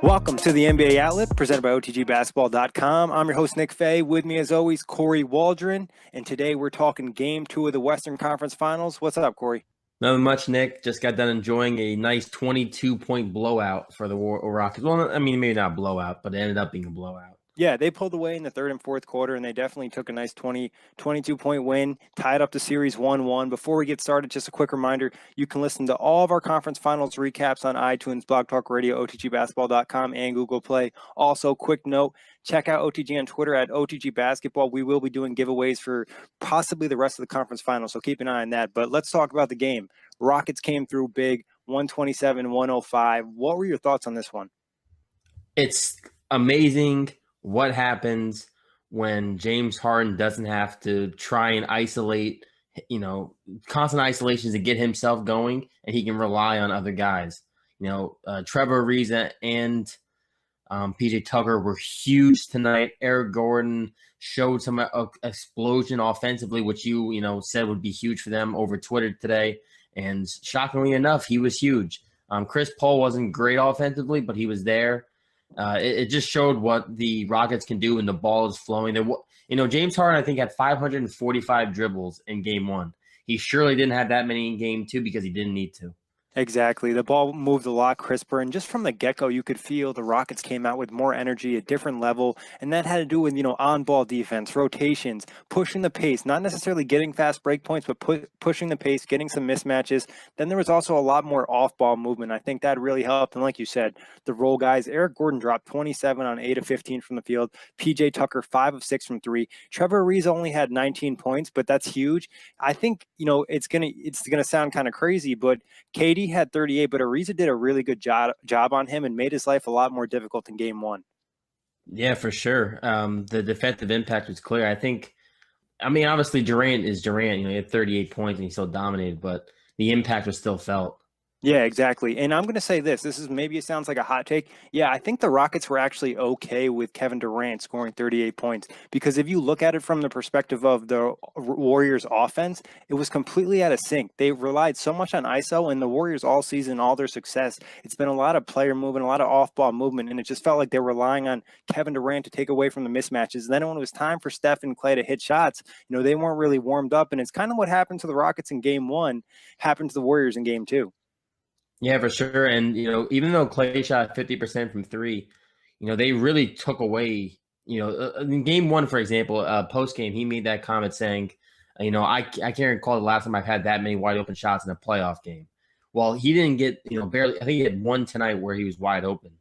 Welcome to the NBA Outlet, presented by OTGBasketball.com. I'm your host, Nick Fay. With me, as always, Kory Waldron. And today we're talking Game 2 of the Western Conference Finals. What's up, Kory? Nothing much, Nick. Just got done enjoying a nice 22-point blowout for the Rockets. Well, I mean, maybe not blowout, but it ended up being a blowout. Yeah, they pulled away in the third and fourth quarter, and they definitely took a nice 22-point win, tied up the series 1-1. Before we get started, just a quick reminder, you can listen to all of our conference finals recaps on iTunes, Blog Talk Radio, OTGBasketball.com, and Google Play. Also, quick note, check out OTG on Twitter at OTG Basketball. We will be doing giveaways for possibly the rest of the conference finals, so keep an eye on that. But let's talk about the game. Rockets came through big, 127-105. What were your thoughts on this one? It's amazing what happens when James Harden doesn't have to try and isolate, constant isolations to get himself going, and he can rely on other guys. Trevor Ariza and PJ Tucker were huge tonight. Eric Gordon showed some explosion offensively, which you said would be huge for them over Twitter today. And shockingly enough, he was huge. Chris Paul wasn't great offensively, but he was there. It just showed what the Rockets can do when the ball is flowing. James Harden, I think, had 545 dribbles in Game 1. He surely didn't have that many in Game 2 because he didn't need to. Exactly. The ball moved a lot crisper, and just from the get-go, you could feel the Rockets came out with more energy, a different level, and that had to do with, on-ball defense, rotations, pushing the pace, not necessarily getting fast break points, but pushing the pace, getting some mismatches. Then there was also a lot more off-ball movement. I think that really helped, and like you said, the role guys, Eric Gordon dropped 27 on 8 of 15 from the field, PJ Tucker 5 of 6 from 3. Trevor Ariza only had 19 points, but that's huge. I think, it's gonna sound kind of crazy, but KD had 38, but Ariza did a really good job on him and made his life a lot more difficult in Game 1. Yeah, for sure. The defensive impact was clear. Obviously Durant is Durant. He had 38 points and he still dominated, but the impact was still felt. Yeah, exactly. And I'm going to say this. It sounds like a hot take. Yeah, I think the Rockets were actually okay with Kevin Durant scoring 38 points because if you look at it from the perspective of the Warriors offense, it was completely out of sync. They relied so much on ISO, and the Warriors all season, all their success, it's been a lot of player movement, a lot of off-ball movement, and it just felt like they were relying on Kevin Durant to take away from the mismatches. And then when it was time for Steph and Klay to hit shots, they weren't really warmed up, and it's kind of what happened to the Rockets in Game 1 happened to the Warriors in Game 2. Yeah, for sure. And, even though Klay shot 50% from 3, they really took away, in Game 1, for example, post-game, he made that comment saying, I can't recall the last time I've had that many wide open shots in a playoff game. Well, he didn't get, barely, I think he had one tonight where he was wide open.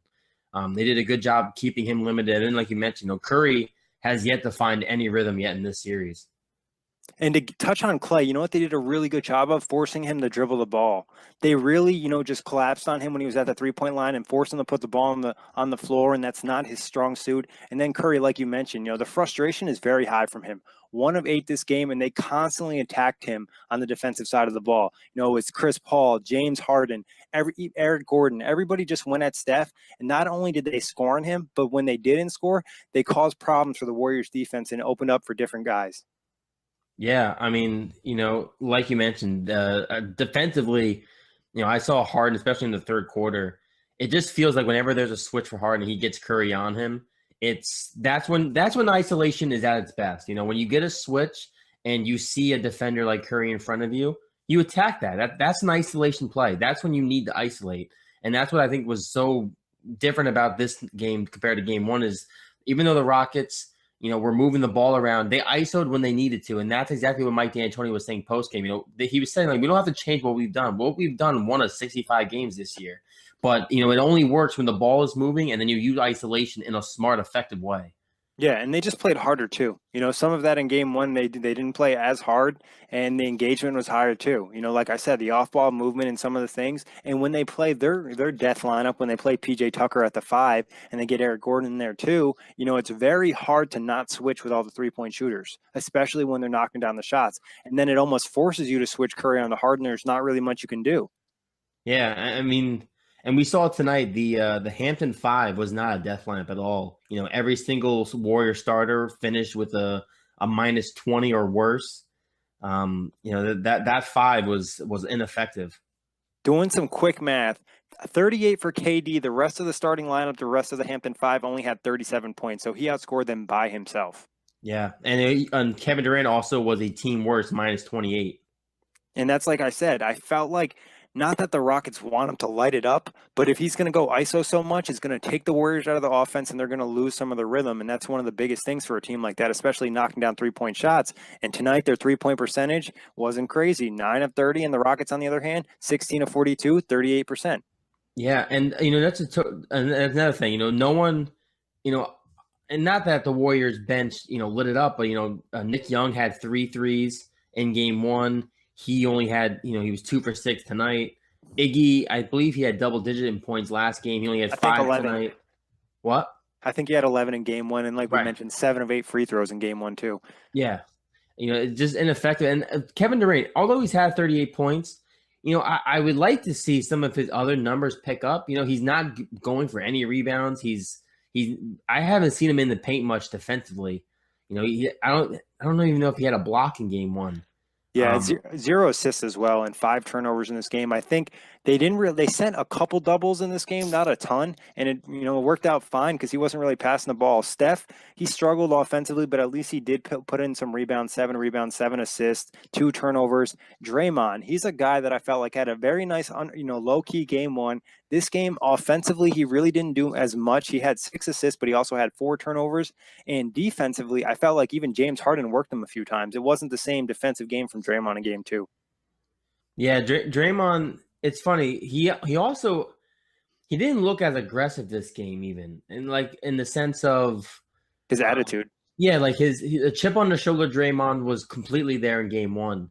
They did a good job keeping him limited. And like you mentioned, Curry has yet to find any rhythm yet in this series. And to touch on Klay, you know what they did a really good job of? Forcing him to dribble the ball. They really, just collapsed on him when he was at the three-point line and forced him to put the ball on the floor, and that's not his strong suit. And then Curry, like you mentioned, the frustration is very high from him. 1 of 8 this game, and they constantly attacked him on the defensive side of the ball. It's Chris Paul, James Harden, Eric Gordon. Everybody just went at Steph, and not only did they score on him, but when they didn't score, they caused problems for the Warriors defense and opened up for different guys. Yeah, like you mentioned, defensively, I saw Harden, especially in the third quarter. It just feels like whenever there's a switch for Harden, he gets Curry on him. That's when isolation is at its best. When you get a switch and you see a defender like Curry in front of you, you attack that. That's an isolation play. That's when you need to isolate, and that's what I think was so different about this game compared to Game 1 is even though the Rockets, we're moving the ball around, they ISO'd when they needed to. And that's exactly what Mike D'Antoni was saying post-game. He was saying, we don't have to change what we've done. What we've done won us 65 games this year. But, it only works when the ball is moving and then you use isolation in a smart, effective way. Yeah, and they just played harder too. Some of that in Game 1, they didn't play as hard, and the engagement was higher too. Like I said, the off-ball movement and some of the things. And when they play their death lineup, when they play PJ Tucker at the 5, and they get Eric Gordon in there too, it's very hard to not switch with all the three-point shooters, especially when they're knocking down the shots. And then it almost forces you to switch Curry on the Harden. There's not really much you can do. Yeah, and we saw tonight the Hampton 5 was not a death lineup at all. Every single Warrior starter finished with a minus 20 or worse. That five was ineffective. Doing some quick math, 38 for KD. The rest of the starting lineup, the rest of the Hampton Five only had 37 points, so he outscored them by himself. Yeah, and Kevin Durant also was a team worst -28. And that's like I said, I felt like not that the Rockets want him to light it up, but if he's going to go ISO so much, it's going to take the Warriors out of the offense and they're going to lose some of the rhythm. And that's one of the biggest things for a team like that, especially knocking down 3-point shots. And tonight, their 3-point percentage wasn't crazy. 9 of 30. And the Rockets, on the other hand, 16 of 42, 38%. Yeah, and that's another thing. No one, and not that the Warriors bench lit it up, but Nick Young had 3 threes in game one. He only had he was 2 for 6 tonight. Iggy, I believe he had double digit in points last game. He only had 5 tonight. What? I think he had 11 in game one, and like we mentioned, 7 of 8 free throws in game one too. Yeah, it's just ineffective. And Kevin Durant, although he's had 38 points, I would like to see some of his other numbers pick up. He's not going for any rebounds. I haven't seen him in the paint much defensively. I don't even know if he had a block in game one. Yeah, 0 assists as well and 5 turnovers in this game. I think they sent a couple doubles in this game, not a ton, and it worked out fine because he wasn't really passing the ball. Steph, he struggled offensively, but at least he did put in some rebounds, 7 rebounds, 7 assists, 2 turnovers. Draymond, he's a guy that I felt like had a very nice, low key game one. This game, offensively, he really didn't do as much. He had 6 assists, but he also had 4 turnovers. And defensively, I felt like even James Harden worked him a few times. It wasn't the same defensive game from Draymond in game 2. Yeah, Draymond, it's funny. He didn't look as aggressive this game, even, and like in the sense of his attitude. Yeah, like his chip on the shoulder. Draymond was completely there in game one,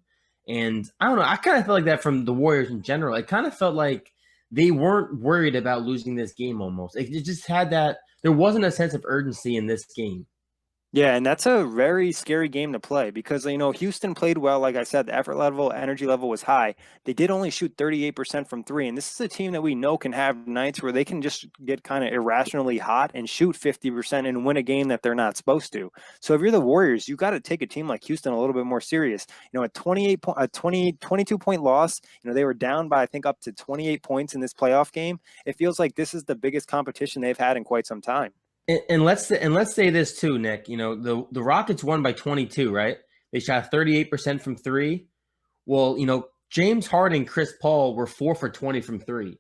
and I don't know. I kind of felt like that from the Warriors in general. It kind of felt like they weren't worried about losing this game. Almost, it just had that. There wasn't a sense of urgency in this game. Yeah, and that's a very scary game to play because, Houston played well. Like I said, the effort level, energy level was high. They did only shoot 38% from 3. And this is a team that we know can have nights where they can just get kind of irrationally hot and shoot 50% and win a game that they're not supposed to. So if you're the Warriors, you got to take a team like Houston a little bit more serious. A 22-point loss, they were down by, I think, up to 28 points in this playoff game. It feels like this is the biggest competition they've had in quite some time. And let's say this too, Nick. The Rockets won by 22, right? They shot 38% from 3. Well, James Harden, Chris Paul were 4 for 20 from 3. And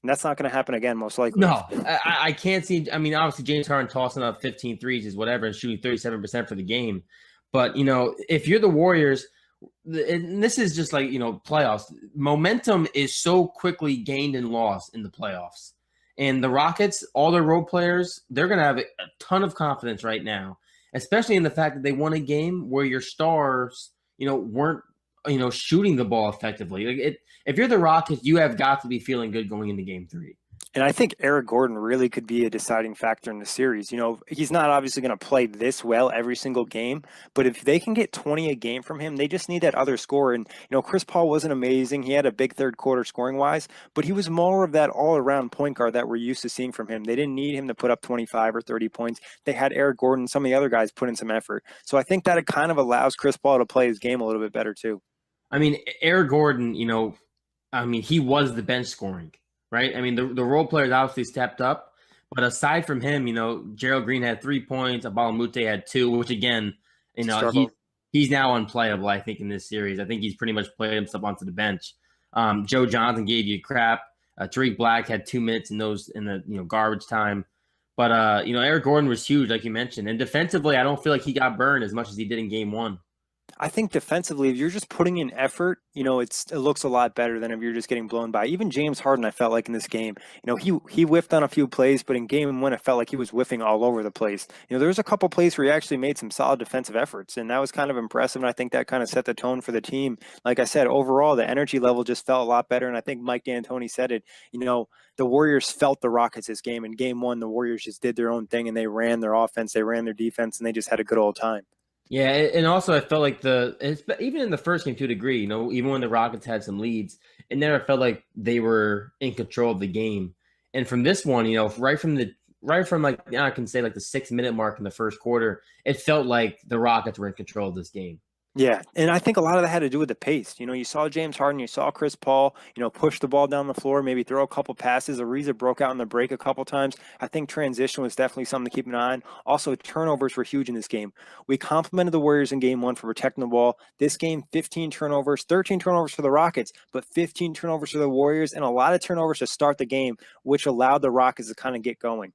that's not going to happen again, most likely. No, I can't see. I mean, obviously James Harden tossing up 15 threes is whatever and shooting 37% for the game. But if you're the Warriors, and this is just like playoffs. Momentum is so quickly gained and lost in the playoffs. And the Rockets, all their role players, they're going to have a ton of confidence right now, especially in the fact that they won a game where your stars, weren't, shooting the ball effectively. If you're the Rockets, you have got to be feeling good going into game 3. And I think Eric Gordon really could be a deciding factor in the series. He's not obviously going to play this well every single game, but if they can get 20 a game from him, they just need that other scorer. And, Chris Paul wasn't amazing. He had a big third quarter scoring wise, but he was more of that all around point guard that we're used to seeing from him. They didn't need him to put up 25 or 30 points. They had Eric Gordon, some of the other guys put in some effort. So I think that it kind of allows Chris Paul to play his game a little bit better too. I mean, Eric Gordon, he was the bench scoring. Right? I mean, the role players obviously stepped up, but aside from him, Gerald Green had 3 points, Abalamute had 2, which again, he's now unplayable, I think, in this series. I think he's pretty much played himself onto the bench. Joe Johnson gave you crap. Tariq Black had 2 minutes in the garbage time. But Eric Gordon was huge, like you mentioned. And defensively, I don't feel like he got burned as much as he did in game 1. I think defensively, if you're just putting in effort, it looks a lot better than if you're just getting blown by. Even James Harden, I felt like in this game, he whiffed on a few plays, but in game 1, it felt like he was whiffing all over the place. There was a couple plays where he actually made some solid defensive efforts, and that was kind of impressive, and I think that kind of set the tone for the team. Like I said, overall, the energy level just felt a lot better, and I think Mike D'Antoni said it, the Warriors felt the Rockets this game. In game 1, the Warriors just did their own thing, and they ran their offense, they ran their defense, and they just had a good old time. Yeah, and also I felt like even in the first game to a degree, even when the Rockets had some leads, it never felt like they were in control of the game. And from this one, right from I can say like the 6-minute mark in the first quarter, it felt like the Rockets were in control of this game. Yeah, and I think a lot of that had to do with the pace. You saw James Harden, you saw Chris Paul, push the ball down the floor, maybe throw a couple passes. Ariza broke out in the break a couple times. I think transition was definitely something to keep an eye on. Also, turnovers were huge in this game. We complimented the Warriors in game one for protecting the ball. This game, 15 turnovers, 13 turnovers for the Rockets, but 15 turnovers for the Warriors, and a lot of turnovers to start the game, which allowed the Rockets to kind of get going.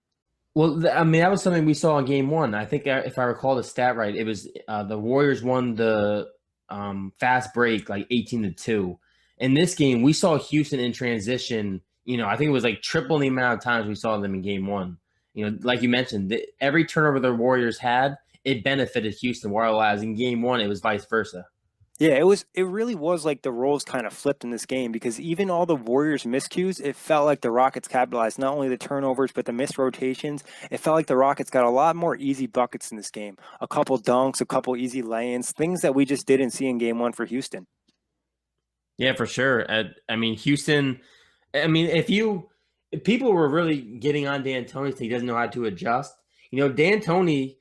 Well, I mean, that was something we saw in game one. I think if I recall the stat right, it was the Warriors won the fast break like 18-2. In this game, we saw Houston in transition. I think it was like triple the amount of times we saw them in game one. Like you mentioned, every turnover the Warriors had, it benefited Houston, whereas in game one, it was vice versa. Yeah, it really was like the roles kind of flipped in this game because even all the Warriors miscues, it felt like the Rockets capitalized not only the turnovers but the missed rotations. It felt like the Rockets got a lot more easy buckets in this game. A couple dunks, a couple easy lay-ins, things that we just didn't see in game one for Houston. Yeah, for sure. I mean, Houston. I mean, if people were really getting on D'Antoni, so he doesn't know how to adjust. D'Antoni,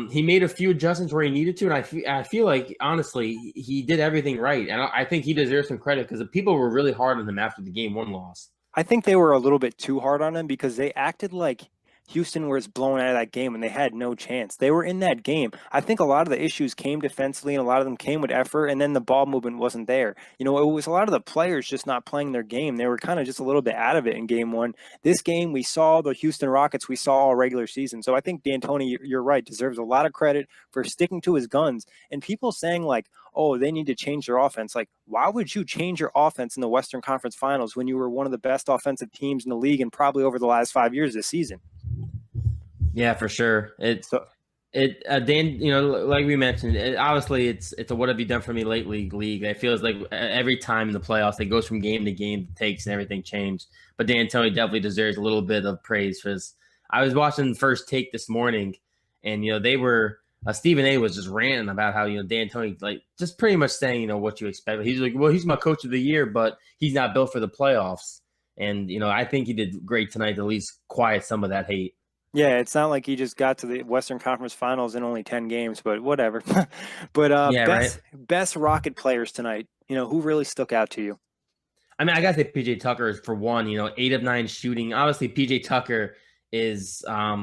he made a few adjustments where he needed to, and I feel like honestly he did everything right, and I think he deserves some credit because the people were really hard on him after the game one loss. I think they were a little bit too hard on him because they acted like Houston was blown out of that game and they had no chance. They were in that game. I think a lot of the issues came defensively and a lot of them came with effort, and then the ball movement wasn't there. It was a lot of the players just not playing their game. They were kind of just a little bit out of it in game one. This game, we saw the Houston Rockets we saw all regular season. So I think D'Antoni, you're right, deserves a lot of credit for sticking to his guns. And people saying like, oh, they need to change their offense. Like, why would you change your offense in the Western Conference Finals when you were one of the best offensive teams in the league and probably over the last 5 years this season? Yeah, for sure. So Dan, like we mentioned, obviously it's a what have you done for me lately league. It feels like every time in the playoffs, it goes from game to game, takes and everything changed. But D'Antoni definitely deserves a little bit of praise for his. I was watching First Take this morning, and they were Stephen A was just ranting about how D'Antoni like just pretty much saying what you expect. He's like, well, he's my coach of the year, but he's not built for the playoffs. And I think he did great tonight to at least quiet some of that hate. yeah, it's not like he just got to the Western Conference Finals in only 10 games, but whatever. But Yeah, right. best Rocket players tonight, who really stuck out to you? I mean, I gotta say PJ Tucker is for one, 8 of 9 shooting. Obviously, PJ Tucker is I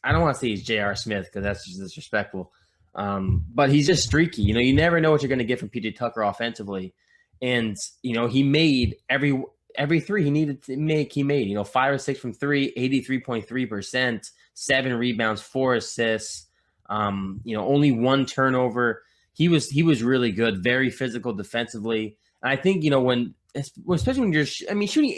don't want to say he's J.R. Smith because that's just disrespectful. But he's just streaky. You never know what you're gonna get from PJ Tucker offensively. And he made every three he needed to make, he made. 5 or 6 from three, 83.3%, 7 rebounds, 4 assists, only 1 turnover. He was really good, very physical defensively. And I think, especially when you're, shooting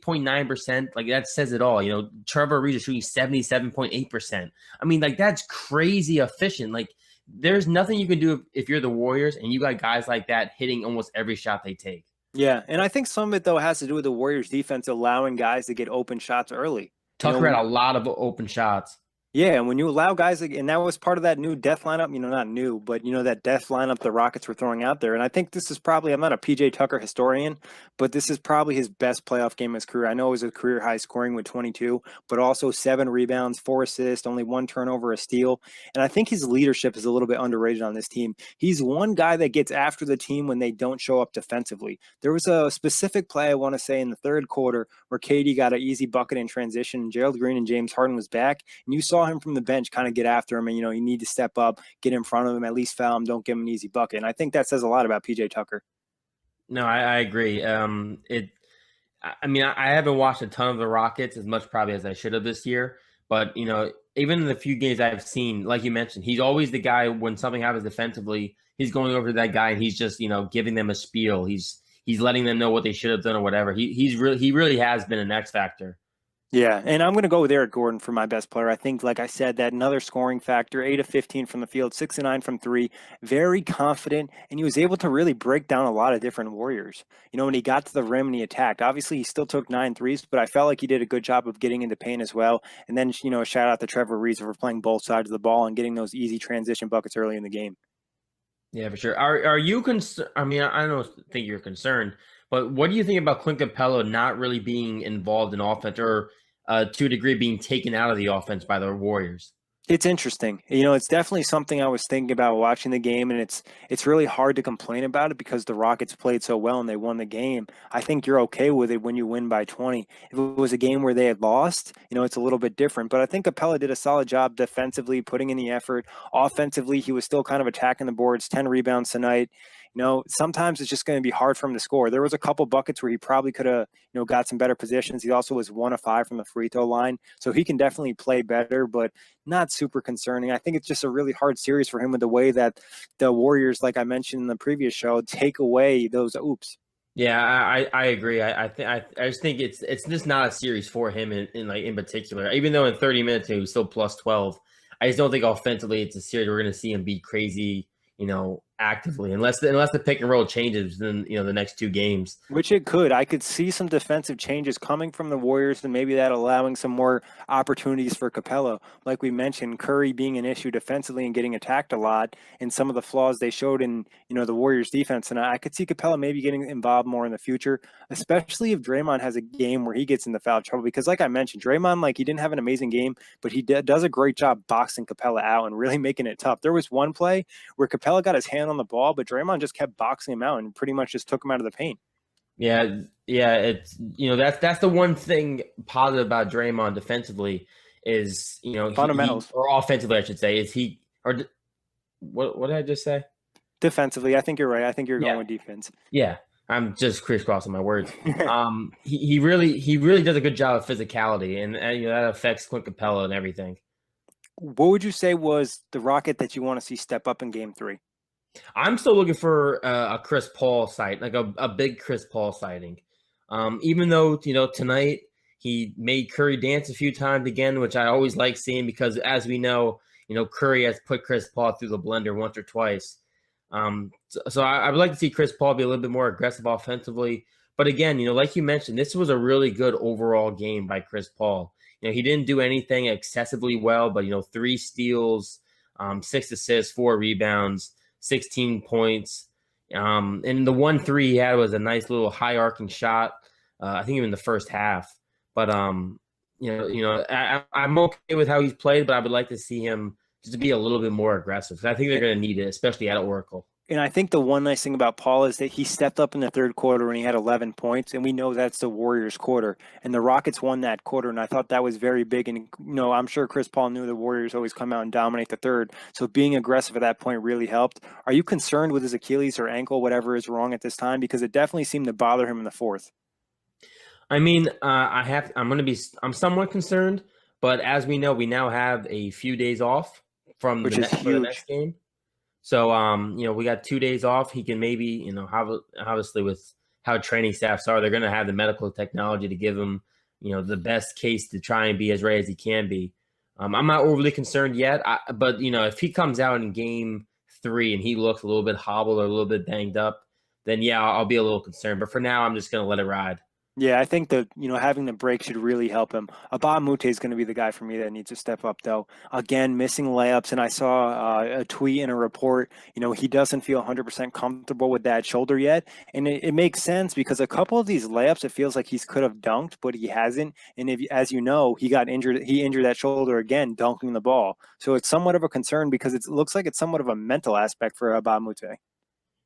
88.9%, like that says it all. Trevor Ariza shooting 77.8%. I mean, like that's crazy efficient. Like there's nothing you can do if you're the Warriors and you got guys like that hitting almost every shot they take. Yeah, and I think some of it though has to do with the Warriors defense allowing guys to get open shots early. Tucker had a lot of open shots. Yeah, and when you allow guys, and that was part of that new death lineup, not new, but that death lineup the Rockets were throwing out there. And I think this is probably, I'm not a PJ Tucker historian, but this is probably his best playoff game of his career. I know it was a career high scoring with 22, but also 7 rebounds, 4 assists, only 1 turnover, a steal. And I think his leadership is a little bit underrated on this team. He's one guy that gets after the team when they don't show up defensively. There was a specific play, I want to say, in the third quarter where Katie got an easy bucket in transition, and Gerald Green and James Harden was back, and you saw him from the bench kind of get after him, and you need to step up, get in front of him, at least foul him, don't give him an easy bucket. And I think that says a lot about PJ Tucker. No, I agree. I mean, I haven't watched a ton of the Rockets as much probably as I should have this year, but even in the few games I've seen, like you mentioned, he's always the guy when something happens defensively, he's going over to that guy and he's just giving them a spiel. He's letting them know what they should have done or whatever. He really has been an X factor. Yeah, and I'm going to go with Eric Gordon for my best player. I think, like I said, that another scoring factor, 8 of 15 from the field, 6 of 9 from 3, very confident, and he was able to really break down a lot of different Warriors. When he got to the rim and he attacked, obviously he still took 9 threes, but I felt like he did a good job of getting into paint as well. And then, shout out to Trevor Ariza for playing both sides of the ball and getting those easy transition buckets early in the game. Yeah, for sure. Are you concerned? I mean, I don't think you're concerned, but what do you think about Clint Capella not really being involved in offense or to a degree being taken out of the offense by the Warriors? It's interesting. It's definitely something I was thinking about watching the game, and it's really hard to complain about it because the Rockets played so well and they won the game. I think you're okay with it when you win by 20. If it was a game where they had lost, it's a little bit different. But I think Capella did a solid job defensively, putting in the effort. Offensively, he was still kind of attacking the boards, 10 rebounds tonight. Sometimes it's just going to be hard for him to score. There was a couple buckets where he probably could have, got some better positions. He also was 1 of 5 from the free throw line, so he can definitely play better, but not super concerning. I think it's just a really hard series for him with the way that the Warriors, like I mentioned in the previous show, take away those oops. Yeah, I agree. I just think it's just not a series for him in particular. Even though in 30 minutes he was still plus 12, I just don't think offensively it's a series we're going to see him be crazy, actively unless the pick and roll changes in the next two games. Which it could. I could see some defensive changes coming from the Warriors and maybe that allowing some more opportunities for Capella. Like we mentioned, Curry being an issue defensively and getting attacked a lot and some of the flaws they showed in, the Warriors defense. And I could see Capella maybe getting involved more in the future, especially if Draymond has a game where he gets into foul trouble. Because like I mentioned, Draymond, like he didn't have an amazing game, but he does a great job boxing Capella out and really making it tough. There was one play where Capella got his hand on the ball, but Draymond just kept boxing him out and pretty much just took him out of the paint. Yeah, yeah, it's that's the one thing positive about Draymond defensively is he Fundamentals. or offensively I should say is he or what did I just say? Defensively, I think you're right. I think you're going Yeah, with defense. yeah. I'm just crisscrossing my words. He really does a good job of physicality, and that affects Clint Capella and everything. What would you say was the Rocket that you want to see step up in Game 3? I'm still looking for a Chris Paul sight, like a big Chris Paul sighting. Even though tonight he made Curry dance a few times again, which I always like seeing because as we know, Curry has put Chris Paul through the blender once or twice. So I would like to see Chris Paul be a little bit more aggressive offensively. But again, like you mentioned, this was a really good overall game by Chris Paul. He didn't do anything excessively well, but 3 steals, 6 assists, 4 rebounds, 16 points. And the 1 3 he had was a nice little high arcing shot. I think even in the first half. But I'm okay with how he's played, but I would like to see him just to be a little bit more aggressive. I think they're going to need it, especially at Oracle. And I think the one nice thing about Paul is that he stepped up in the third quarter and he had 11 points, and we know that's the Warriors' quarter. And the Rockets won that quarter, and I thought that was very big. And I'm sure Chris Paul knew the Warriors always come out and dominate the third, so being aggressive at that point really helped. Are you concerned with his Achilles or ankle, whatever is wrong at this time? Because it definitely seemed to bother him in the fourth. I mean, I'm somewhat concerned, but as we know, we now have a few days off Which is for the huge. next game. So, we got 2 days off. He can maybe, have obviously with how training staffs are, they're going to have the medical technology to give him, the best case to try and be as ready as he can be. I'm not overly concerned yet, but if he comes out in game 3 and he looks a little bit hobbled or a little bit banged up, then yeah, I'll be a little concerned. But for now, I'm just going to let it ride. Yeah, I think that, having the break should really help him. Abba Mute is going to be the guy for me that needs to step up, though. Again, missing layups, and I saw a tweet and a report. He doesn't feel 100% comfortable with that shoulder yet, and it makes sense because a couple of these layups, it feels like he could have dunked, but he hasn't. And if, as you know, he got injured. He injured that shoulder again, dunking the ball. So it's somewhat of a concern because it looks like it's somewhat of a mental aspect for Abba Mute.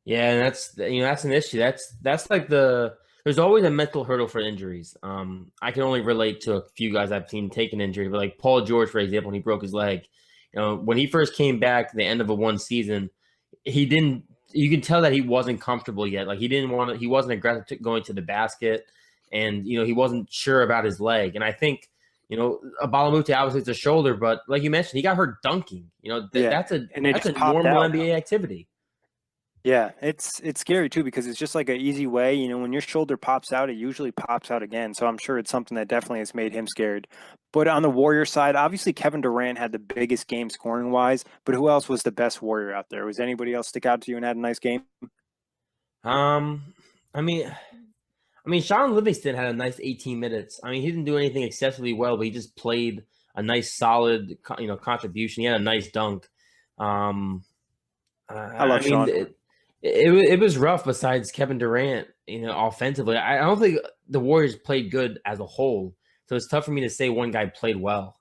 Yeah, and that's an issue. That's like there's always a mental hurdle for injuries. I can only relate to a few guys I've seen take an injury, but like Paul George, for example, when he broke his leg, when he first came back at the end of one season, he didn't. You can tell that he wasn't comfortable yet. Like he wasn't aggressive going to the basket, and he wasn't sure about his leg. And I think Balamute obviously it's a shoulder, but like you mentioned, he got hurt dunking. Yeah, That's a and it that's just a popped normal out. NBA activity. Yeah, it's scary too because it's just like an easy way. When your shoulder pops out, it usually pops out again. So I'm sure it's something that definitely has made him scared. But on the Warrior side, obviously Kevin Durant had the biggest game scoring wise. But who else was the best Warrior out there? Was anybody else stick out to you and had a nice game? Um, I mean, Sean Livingston had a nice 18 minutes. I mean, he didn't do anything excessively well, but he just played a nice, solid, contribution. He had a nice dunk. Um, I I love mean, Sean. it was rough. Besides Kevin Durant, offensively, I don't think the Warriors played good as a whole. So it's tough for me to say one guy played well.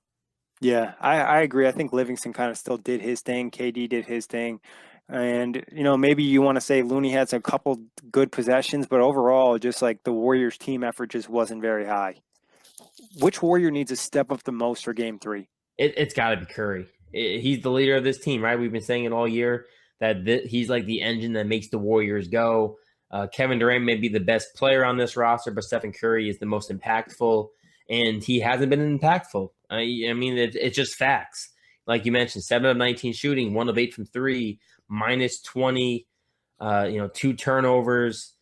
Yeah, I agree. I think Livingston kind of still did his thing. KD did his thing. And, maybe you want to say Looney had a couple good possessions, but overall, just like the Warriors' team effort just wasn't very high. Which Warrior needs to step up the most for game three? It's got to be Curry. He's the leader of this team, right? We've been saying it all year that he's like the engine that makes the Warriors go. Kevin Durant may be the best player on this roster, but Stephen Curry is the most impactful, and he hasn't been impactful. I mean, it's just facts. Like you mentioned, 7 of 19 shooting, 1 of 8 from 3, minus 20, 2 turnovers.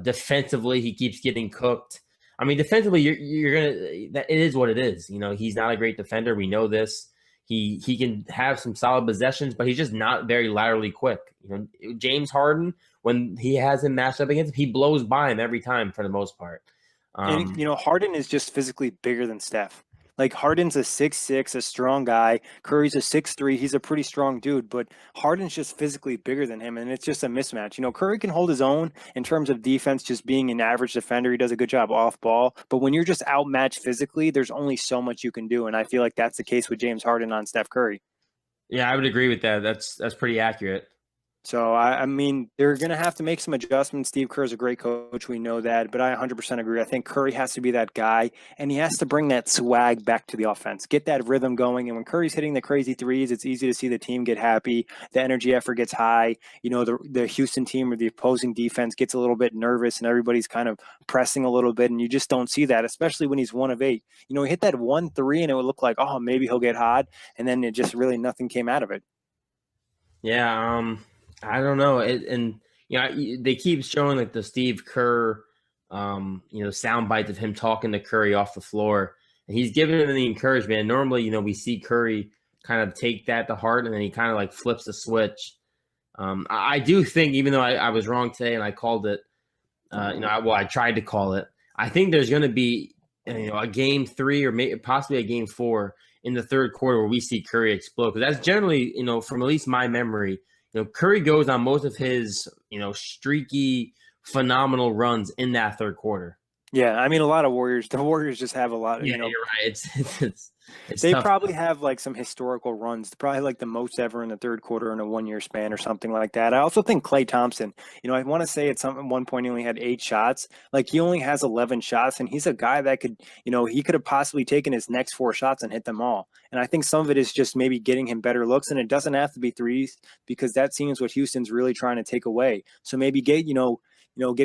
Defensively, he keeps getting cooked. I mean, defensively, you're gonna. That it is what it is. He's not a great defender. We know this. He can have some solid possessions, but he's just not very laterally quick. James Harden, when he has him matched up against him, he blows by him every time for the most part. And Harden is just physically bigger than Steph. Like Harden's a 6'6", a strong guy. Curry's a 6'3". He's a pretty strong dude, but Harden's just physically bigger than him, and it's just a mismatch. Curry can hold his own in terms of defense, just being an average defender. He does a good job off ball, but when you're just outmatched physically, there's only so much you can do, and I feel like that's the case with James Harden on Steph Curry. Yeah, I would agree with that. That's pretty accurate. So, I mean, they're going to have to make some adjustments. Steve Kerr is a great coach. We know that. But I 100% agree. I think Curry has to be that guy, and he has to bring that swag back to the offense, get that rhythm going. And when Curry's hitting the crazy threes, it's easy to see the team get happy. The energy effort gets high. The Houston team or the opposing defense gets a little bit nervous, and everybody's kind of pressing a little bit. And you just don't see that, especially when he's 1 of 8. He hit that 1 3, and it would look like, oh, maybe he'll get hot. And then it just really nothing came out of it. Yeah, I don't know. They keep showing like the Steve Kerr, sound bites of him talking to Curry off the floor, and he's giving him the encouragement. And normally, we see Curry kind of take that to heart, and then he kind of like flips the switch. I do think, even though I was wrong today and I called it, I tried to call it. I think there's going to be, a game 3 or maybe possibly a game 4 in the third quarter where we see Curry explode. Because that's generally, from at least my memory, Curry goes on most of his, streaky, phenomenal runs in that third quarter. Yeah, I mean, a lot of Warriors. The Warriors just have a lot of, Yeah, you're right. It's they tough. probably have like some historical runs, probably like the most ever in the third quarter in a 1 year span or something like that. I also think Klay Thompson, I want to say at one point he only had 8 shots. Like he only has 11 shots, and he's a guy that could, he could have possibly taken his next 4 shots and hit them all. And I think some of it is just maybe getting him better looks, and it doesn't have to be threes because that seems what Houston's really trying to take away. So maybe get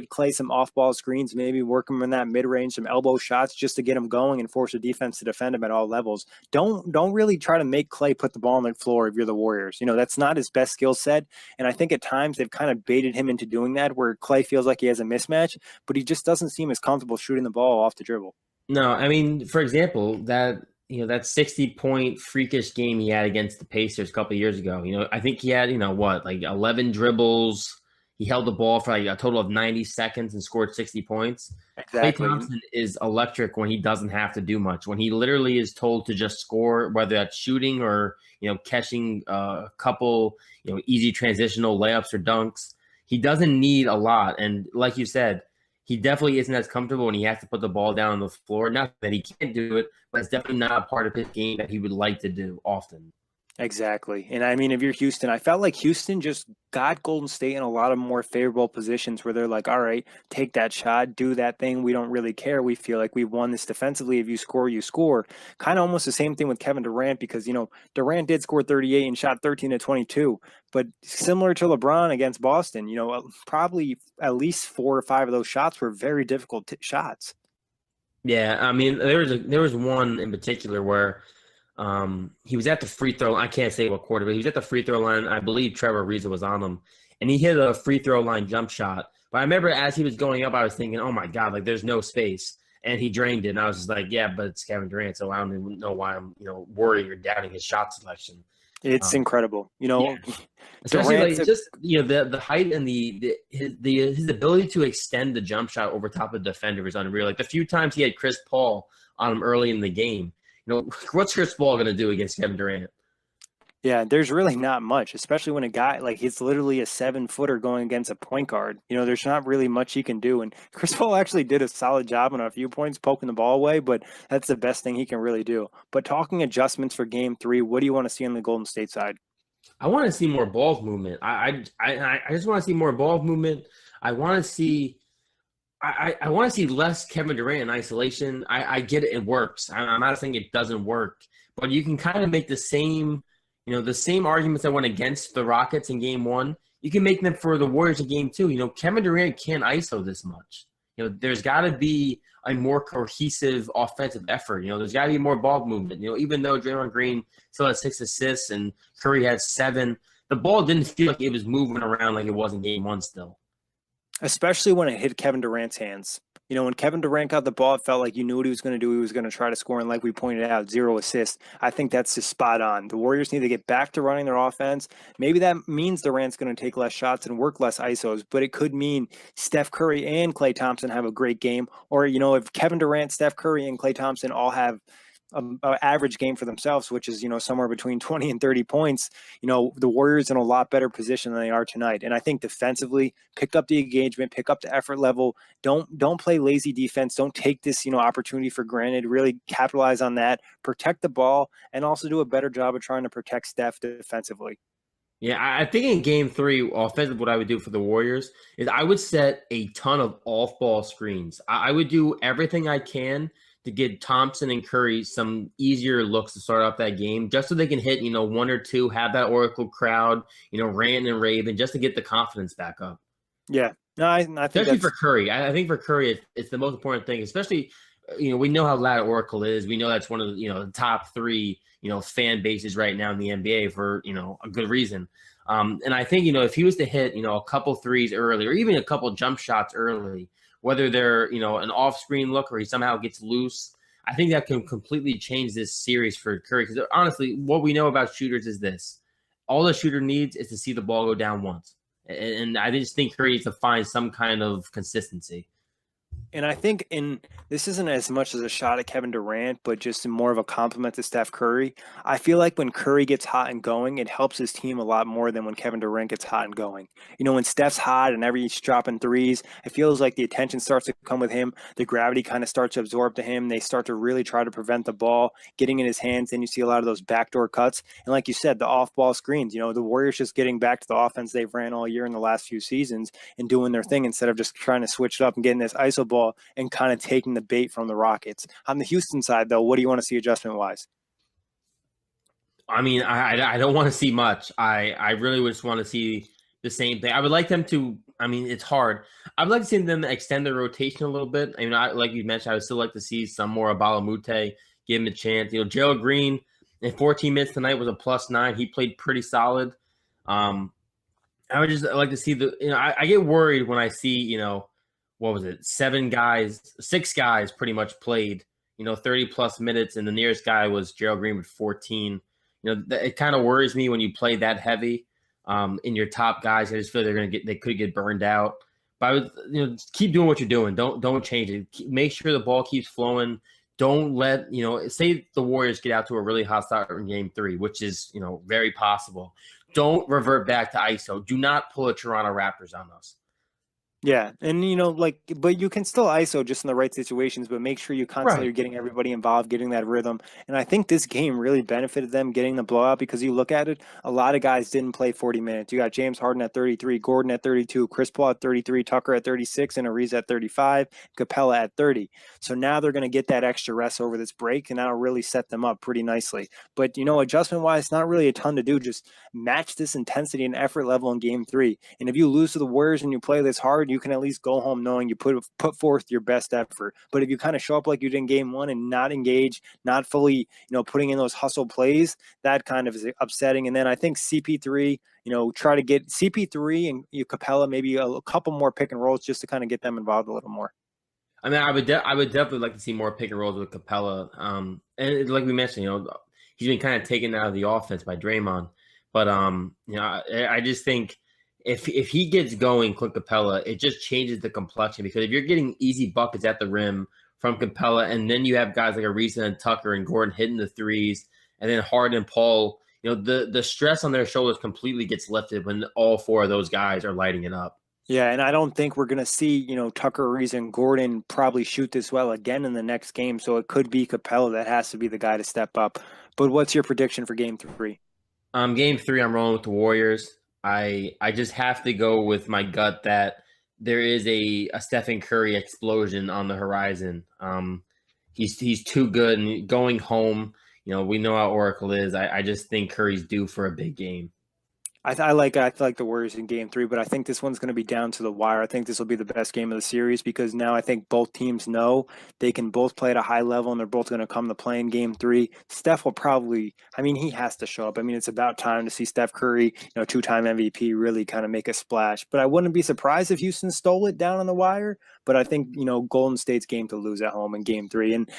Klay some off-ball screens, maybe work him in that mid-range, some elbow shots just to get him going and force the defense to defend him at all levels. Don't really try to make Klay put the ball on the floor if you're the Warriors. That's not his best skill set, and I think at times they've kind of baited him into doing that where Klay feels like he has a mismatch, but he just doesn't seem as comfortable shooting the ball off the dribble. No, I mean, for example, that 60-point freakish game he had against the Pacers a couple of years ago. I think he had, like 11 dribbles. He held the ball for like a total of 90 seconds and scored 60 points. Exactly. Klay Thompson is electric when he doesn't have to do much. When he literally is told to just score, whether that's shooting or, catching a couple, easy transitional layups or dunks. He doesn't need a lot. And like you said, he definitely isn't as comfortable when he has to put the ball down on the floor. Not that he can't do it, but it's definitely not a part of his game that he would like to do often. Exactly. And I mean, if you're Houston, I felt like Houston just got Golden State in a lot of more favorable positions where they're like, all right, take that shot, do that thing. We don't really care. We feel like we've won this defensively. If you score, you score. Kind of almost the same thing with Kevin Durant because, Durant did score 38 and shot 13 to 22. But similar to LeBron against Boston, probably at least 4 or 5 of those shots were very difficult shots. Yeah, I mean, there was one in particular where he was at the free throw. I can't say what quarter, but he was at the free throw line. I believe Trevor Ariza was on him, and he hit a free throw line jump shot. But I remember as he was going up, I was thinking, "Oh my God, like there's no space," and he drained it. And I was just like, "Yeah, but it's Kevin Durant, so I don't even know why I'm worried or doubting his shot selection." It's incredible, Yeah. Especially like just the height and his ability to extend the jump shot over top of the defender is unreal. Like the few times he had Chris Paul on him early in the game. What's Chris Paul going to do against Kevin Durant? Yeah, there's really not much, especially when a guy like he's literally a 7 footer going against a point guard. There's not really much he can do. And Chris Paul actually did a solid job on a few points poking the ball away, but that's the best thing he can really do. But talking adjustments for game 3, what do you want to see on the Golden State side? I want to see more ball movement. I just want to see more ball movement. I want to see I want to see less Kevin Durant in isolation. I get it, it works. I'm not saying it doesn't work, but you can kind of make the same arguments that went against the Rockets in game one. You can make them for the Warriors in game two. Kevin Durant can't ISO this much. There's got to be a more cohesive offensive effort. There's got to be more ball movement. Even though Draymond Green still had 6 assists and Curry had 7, the ball didn't feel like it was moving around like it was in game one still. Especially when it hit Kevin Durant's hands. When Kevin Durant got the ball, it felt like you knew what he was going to do. He was going to try to score, and like we pointed out, 0 assists. I think that's just spot on. The Warriors need to get back to running their offense. Maybe that means Durant's going to take less shots and work less ISOs, but it could mean Steph Curry and Klay Thompson have a great game. Or, if Kevin Durant, Steph Curry, and Klay Thompson all have an average game for themselves, which is, somewhere between 20 and 30 points, the Warriors in a lot better position than they are tonight. And I think defensively, pick up the engagement, pick up the effort level. Don't play lazy defense. Don't take this, opportunity for granted. Really capitalize on that, protect the ball, and also do a better job of trying to protect Steph defensively. Yeah, I think in game 3, offensive, what I would do for the Warriors is I would set a ton of off-ball screens. I would do everything I can to get Thompson and Curry some easier looks to start off that game, just so they can hit, 1 or 2, have that Oracle crowd, ranting and raving, just to get the confidence back up. Yeah. No, I think especially for Curry. I think for Curry, it's the most important thing, especially, we know how loud Oracle is. We know that's one of the top 3, fan bases right now in the NBA for, a good reason. And I think, if he was to hit, a couple threes early or even a couple jump shots early, whether they're, an off-screen look or he somehow gets loose, I think that can completely change this series for Curry. Because honestly, what we know about shooters is this. All the shooter needs is to see the ball go down once. And I just think Curry needs to find some kind of consistency. And I think this isn't as much as a shot at Kevin Durant, but just more of a compliment to Steph Curry. I feel like when Curry gets hot and going, it helps his team a lot more than when Kevin Durant gets hot and going. When Steph's hot and he's dropping threes, it feels like the attention starts to come with him. The gravity kind of starts to absorb to him. They start to really try to prevent the ball getting in his hands. And you see a lot of those backdoor cuts. And like you said, the off-ball screens, the Warriors just getting back to the offense they've ran all year in the last few seasons and doing their thing instead of just trying to switch it up and getting this ISO ball and kind of taking the bait from the Rockets. On the Houston side, though, what do you want to see adjustment-wise? I mean, I don't want to see much. I really just want to see the same thing. I would like them to, it's hard. I would like to see them extend their rotation a little bit. Like you mentioned, I would still like to see some more Abalamute, give him a chance. Gerald Green in 14 minutes tonight was a +9. He played pretty solid. I would just like to see I get worried when I see, what was it? 6 guys pretty much played, 30 plus minutes. And the nearest guy was Gerald Green with 14. It kind of worries me when you play that heavy in your top guys. I just feel they could get burned out. But I would, keep doing what you're doing. Don't change it. Make sure the ball keeps flowing. Don't let, say the Warriors get out to a really hot start in game 3, which is, very possible. Don't revert back to ISO. Do not pull a Toronto Raptors on us. Yeah, and but you can still ISO just in the right situations, but make sure you constantly are getting everybody involved, getting that rhythm. And I think this game really benefited them getting the blowout because you look at it, a lot of guys didn't play 40 minutes. You got James Harden at 33, Gordon at 32, Chris Paul at 33, Tucker at 36, and Ariza at 35, Capella at 30. So now they're going to get that extra rest over this break, and that'll really set them up pretty nicely. But, adjustment-wise, not really a ton to do. Just match this intensity and effort level in game 3. And if you lose to the Warriors and you play this hard, you can at least go home knowing you put forth your best effort. But if you kind of show up like you did in game 1 and not engage, not fully, putting in those hustle plays, that kind of is upsetting. And then I think CP3, try to get CP3 and Capella, maybe a couple more pick and rolls just to kind of get them involved a little more. I would definitely like to see more pick and rolls with Capella. And like we mentioned, he's been kind of taken out of the offense by Draymond. But I just think if he gets going, Clint Capella, it just changes the complexion, because if you're getting easy buckets at the rim from Capella, and then you have guys like Ariza and Tucker and Gordon hitting the threes, and then Harden and Paul, the stress on their shoulders completely gets lifted when all four of those guys are lighting it up. Yeah, and I don't think we're going to see, Tucker, Ariza, and Gordon probably shoot this well again in the next game. So it could be Capella that has to be the guy to step up. But what's your prediction for game 3? Game 3, I'm rolling with the Warriors. I just have to go with my gut that there is a Stephen Curry explosion on the horizon. He's too good, and going home, we know how Oracle is. I just think Curry's due for a big game. I like the Warriors in game 3, but I think this one's going to be down to the wire. I think this will be the best game of the series because now I think both teams know they can both play at a high level and they're both going to come to play in game 3. Steph will probably, he has to show up. It's about time to see Steph Curry, two-time MVP, really kind of make a splash. But I wouldn't be surprised if Houston stole it down on the wire. But I think, Golden State's game to lose at home in game 3. And,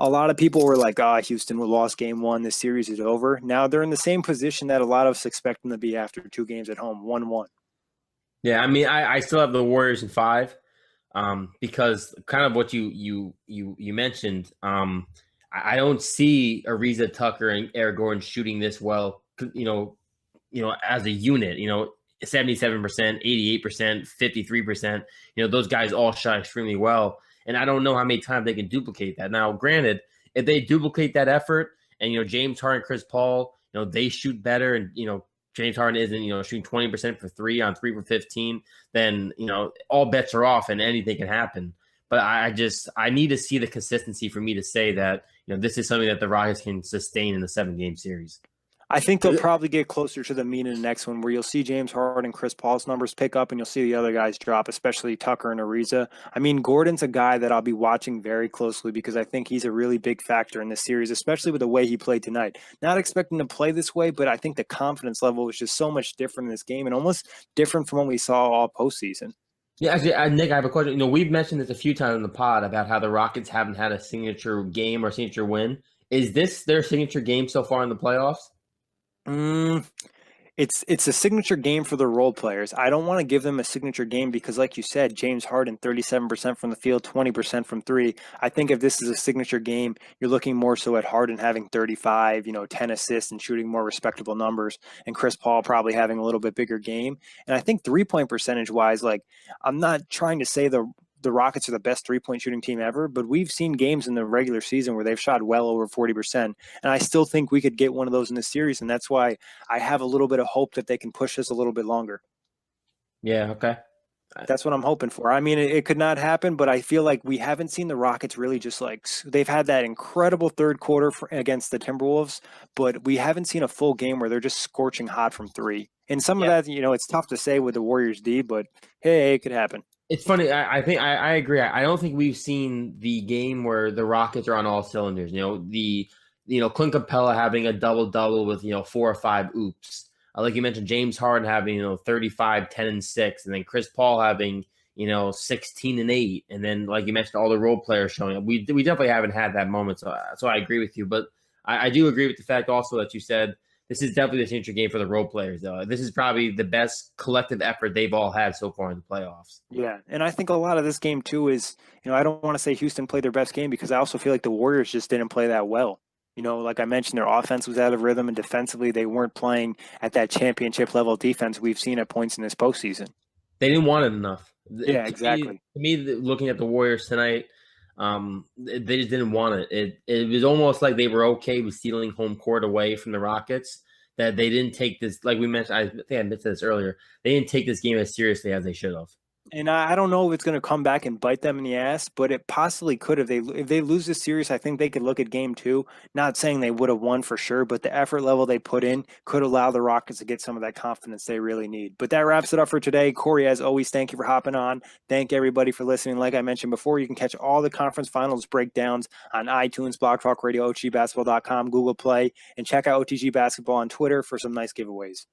a lot of people were like, Houston lost game 1. This series is over. Now they're in the same position that a lot of us expect them to be after 2 games at home, 1-1. Yeah, I still have the Warriors in 5 because kind of what you mentioned. I don't see Ariza, Tucker, and Eric Gordon shooting this well, as a unit, 77%, 88%, 53%, those guys all shot extremely well. And I don't know how many times they can duplicate that. Now, granted, if they duplicate that effort and, James Harden, Chris Paul, they shoot better and, James Harden isn't, shooting 20% for 3 on 3 for 15, then, all bets are off and anything can happen. But I need to see the consistency for me to say that, this is something that the Rockets can sustain in the 7-game series. I think they'll probably get closer to the mean in the next one where you'll see James Harden and Chris Paul's numbers pick up and you'll see the other guys drop, especially Tucker and Ariza. Gordon's a guy that I'll be watching very closely because I think he's a really big factor in this series, especially with the way he played tonight. Not expecting to play this way, but I think the confidence level is just so much different in this game and almost different from what we saw all postseason. Yeah, actually, Nick, I have a question. We've mentioned this a few times in the pod about how the Rockets haven't had a signature game or signature win. Is this their signature game so far in the playoffs? It's a signature game for the role players. I don't want to give them a signature game because, like you said, James Harden, 37% from the field, 20% from 3. I think if this is a signature game, you're looking more so at Harden having 35, 10 assists and shooting more respectable numbers, and Chris Paul probably having a little bit bigger game. And I think 3-point percentage wise, I'm not trying to say the Rockets are the best 3-point shooting team ever, but we've seen games in the regular season where they've shot well over 40%. And I still think we could get one of those in this series. And that's why I have a little bit of hope that they can push this a little bit longer. Yeah. Okay. That's what I'm hoping for. It could not happen, but I feel like we haven't seen the Rockets really just they've had that incredible third quarter against the Timberwolves, but we haven't seen a full game where they're just scorching hot from 3. And some of that, it's tough to say with the Warriors D, but hey, it could happen. It's funny. I think I agree. I don't think we've seen the game where the Rockets are on all cylinders. Clint Capella having a double-double with 4 or 5 oops. Like you mentioned, James Harden having 35, 10, and 6, and then Chris Paul having 16 and 8, and then like you mentioned, all the role players showing up. We definitely haven't had that moment. So I agree with you, but I do agree with the fact also that you said this is definitely the signature game for the role players, though. This is probably the best collective effort they've all had so far in the playoffs. Yeah, and I think a lot of this game, too, is, I don't want to say Houston played their best game because I also feel like the Warriors just didn't play that well. Like I mentioned, their offense was out of rhythm, and defensively they weren't playing at that championship level defense we've seen at points in this postseason. They didn't want it enough. Yeah, exactly. To me, looking at the Warriors tonight, they just didn't want it. It was almost like they were okay with stealing home court away from the Rockets, that they didn't take this, like we mentioned, I think I mentioned this earlier, they didn't take this game as seriously as they should have. And I don't know if it's going to come back and bite them in the ass, but it possibly could. If they lose this series, I think they could look at game 2. Not saying they would have won for sure, but the effort level they put in could allow the Rockets to get some of that confidence they really need. But that wraps it up for today. Kory, as always, thank you for hopping on. Thank everybody for listening. Like I mentioned before, you can catch all the conference finals breakdowns on iTunes, Blog Talk Radio, OTGBasketball.com, Google Play, and check out OTG Basketball on Twitter for some nice giveaways.